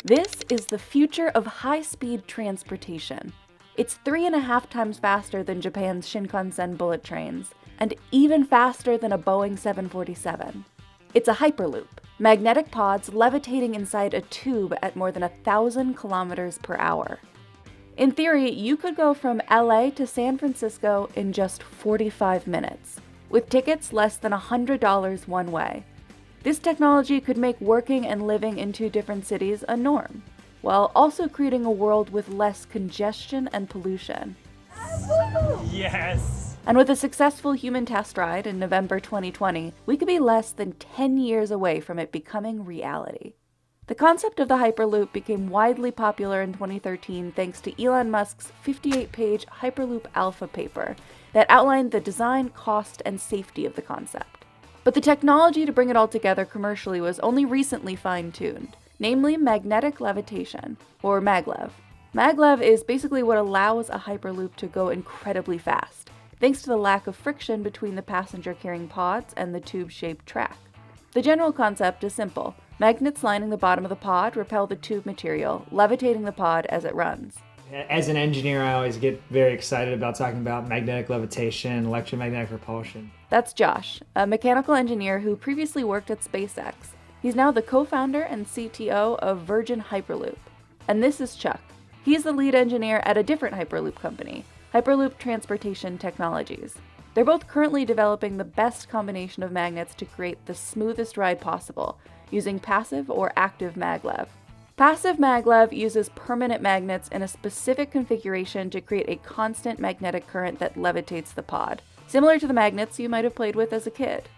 This is the future of high-speed transportation. It's 3.5 times faster than Japan's Shinkansen bullet trains, and even faster than a Boeing 747. It's a hyperloop, magnetic pods levitating inside a tube at more than 1,000 kilometers per hour. In theory, you could go from LA to San Francisco in just 45 minutes, with tickets less than $100 one way. This technology could make working and living in two different cities a norm, while also creating a world with less congestion and pollution. Yes! And with a successful human test ride in November 2020, we could be less than 10 years away from it becoming reality. The concept of the Hyperloop became widely popular in 2013 thanks to Elon Musk's 58-page Hyperloop Alpha paper that outlined the design, cost, and safety of the concept. But the technology to bring it all together commercially was only recently fine-tuned, namely magnetic levitation, or maglev. Maglev is basically what allows a Hyperloop to go incredibly fast, thanks to the lack of friction between the passenger-carrying pods and the tube-shaped track. The general concept is simple. Magnets lining the bottom of the pod repel the tube material, levitating the pod as it runs. As an engineer, I always get very excited about talking about magnetic levitation, electromagnetic repulsion. That's Josh, a mechanical engineer who previously worked at SpaceX. He's now the co-founder and CTO of Virgin Hyperloop. And this is Chuck. He's the lead engineer at a different Hyperloop company, Hyperloop Transportation Technologies. They're both currently developing the best combination of magnets to create the smoothest ride possible, using passive or active maglev. Passive maglev uses permanent magnets in a specific configuration to create a constant magnetic current that levitates the pod, similar to the magnets you might have played with as a kid.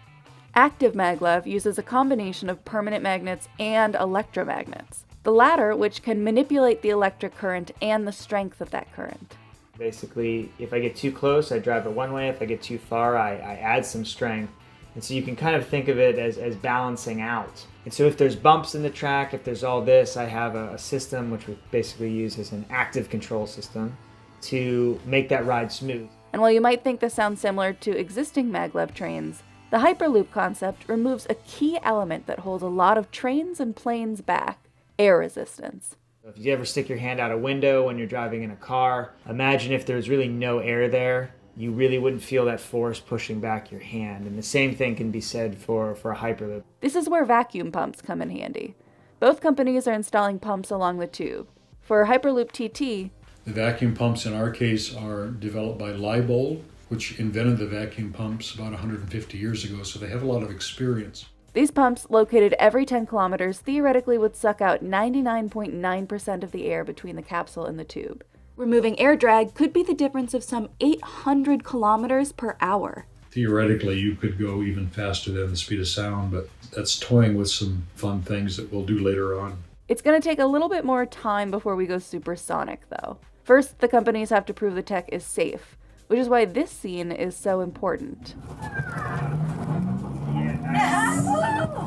Active maglev uses a combination of permanent magnets and electromagnets, the latter which can manipulate the electric current and the strength of that current. Basically, if I get too close, I drive it one way. If I get too far, I add some strength. And so you can kind of think of it as balancing out. And so if there's bumps in the track, if there's all this, I have a system which we basically use as an active control system to make that ride smooth. And while you might think this sounds similar to existing maglev trains, the Hyperloop concept removes a key element that holds a lot of trains and planes back: air resistance. If you ever stick your hand out a window when you're driving in a car, imagine if there's really no air there, you really wouldn't feel that force pushing back your hand. And the same thing can be said for a Hyperloop. This is where vacuum pumps come in handy. Both companies are installing pumps along the tube. For Hyperloop TT, the vacuum pumps in our case are developed by Leibold, which invented the vacuum pumps about 150 years ago, so they have a lot of experience. These pumps, located every 10 kilometers, theoretically would suck out 99.9% of the air between the capsule and the tube. Removing air drag could be the difference of some 800 kilometers per hour. Theoretically, you could go even faster than the speed of sound, but that's toying with some fun things that we'll do later on. It's going to take a little bit more time before we go supersonic, though. First, the companies have to prove the tech is safe, which is why this scene is so important.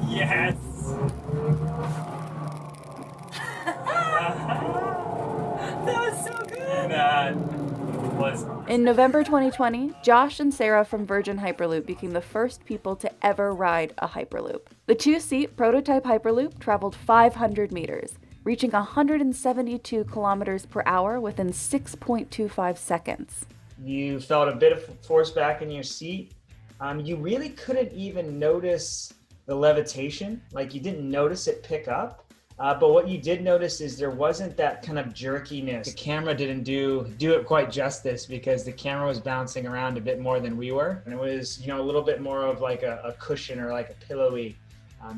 Yes! That was so good! That was... In November 2020, Josh and Sarah from Virgin Hyperloop became the first people to ever ride a Hyperloop. The two-seat prototype Hyperloop traveled 500 meters, reaching 172 kilometers per hour within 6.25 seconds. You felt a bit of force back in your seat. You really couldn't even notice the levitation. Like, you didn't notice it pick up. But what you did notice is there wasn't that kind of jerkiness. The camera didn't do it quite justice because the camera was bouncing around a bit more than we were. And it was, a little bit more of like a cushion or like a pillowy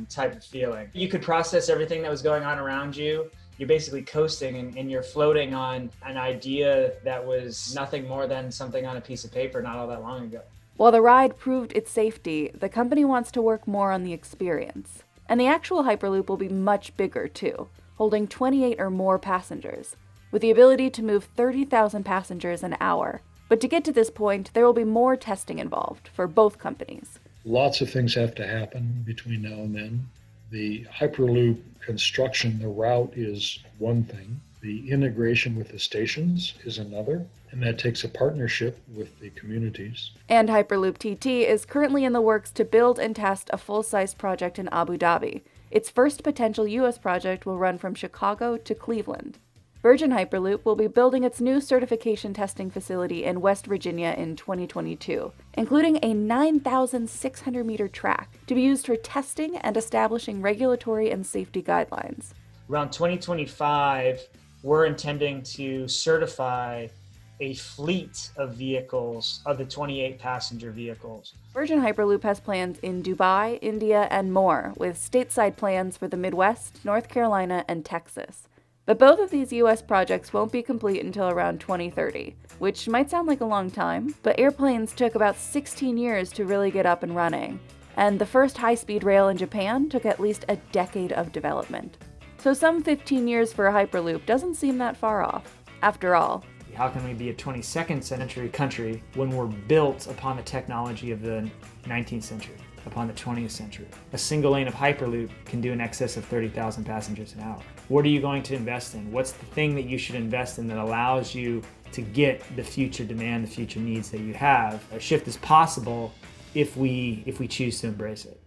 type of feeling. You could process everything that was going on around you. You're basically coasting and you're floating on an idea that was nothing more than something on a piece of paper not all that long ago. While the ride proved its safety, the company wants to work more on the experience. And the actual Hyperloop will be much bigger too, holding 28 or more passengers, with the ability to move 30,000 passengers an hour. But to get to this point, there will be more testing involved for both companies. Lots of things have to happen between now and then. The Hyperloop construction, the route is one thing. The integration with the stations is another, and that takes a partnership with the communities. And Hyperloop TT is currently in the works to build and test a full-size project in Abu Dhabi. Its first potential U.S. project will run from Chicago to Cleveland. Virgin Hyperloop will be building its new certification testing facility in West Virginia in 2022, including a 9,600-meter track to be used for testing and establishing regulatory and safety guidelines. Around 2025, we're intending to certify a fleet of vehicles, of the 28 passenger vehicles. Virgin Hyperloop has plans in Dubai, India, and more, with stateside plans for the Midwest, North Carolina, and Texas. But both of these U.S. projects won't be complete until around 2030, which might sound like a long time, but airplanes took about 16 years to really get up and running, and the first high-speed rail in Japan took at least a decade of development. So some 15 years for a Hyperloop doesn't seem that far off. After all, how can we be a 22nd century country when we're built upon the technology of the 19th century, upon the 20th century? A single lane of Hyperloop can do in excess of 30,000 passengers an hour. What are you going to invest in? What's the thing that you should invest in that allows you to get the future demand, the future needs that you have? A shift is possible if we choose to embrace it.